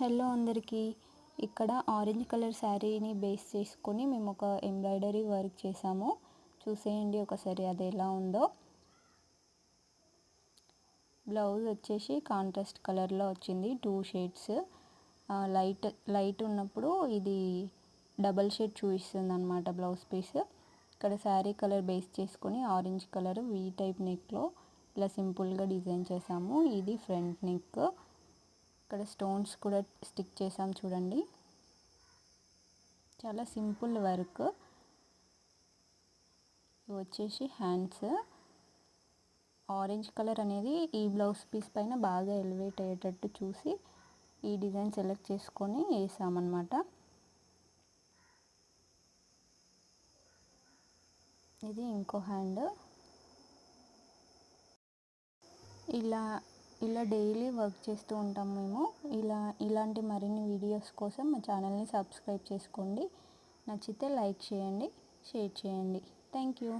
Hello అందరికీ. ఇక్కడ orange colour శారీని బేస్ చేసుకొని మేము ఒక ఎంబ్రాయిడరీ వర్క్ చేసాము. చూసేయండి ఒకసారి అది ఎలా ఉందో. బ్లౌజ్ వచ్చేసి కాంట్రాస్ట్ కలర్లో వచ్చింది, 2 షేడ్స్. లైట్ ఉన్నప్పుడు ఇది డబల్ షేడ్ చూపిస్తుంది అన్నమాట బ్లౌజ్ పీస్. ఇక్కడ శారీ కలర్ బేస్ చేసుకొని ఆరెంజ్ కలర్ వీ టైప్ నెక్లో ఇలా సింపుల్గా డిజైన్ చేసాము. ఇది ఫ్రంట్ నెక్. ఇక్కడ స్టోన్స్ కూడా స్టిక్ చేసాం చూడండి. చాలా సింపుల్ వర్క్. ఇవి వచ్చేసి హ్యాండ్స్. ఆరెంజ్ కలర్ అనేది ఈ బ్లౌజ్ పీస్ పైన బాగా ఎలివేట్ అయ్యేటట్టు చూసి ఈ డిజైన్ సెలెక్ట్ చేసుకొని వేసామన్నమాట. ఇది ఇంకో హ్యాండ్. ఇలా డైలీ వర్క్ చేస్తూ ఉంటాం మేము. ఇలాంటి మరిన్ని వీడియోస్ కోసం మా ఛానల్ని సబ్స్క్రైబ్ చేసుకోండి. నచ్చితే లైక్ చేయండి, షేర్ చేయండి. Thank you.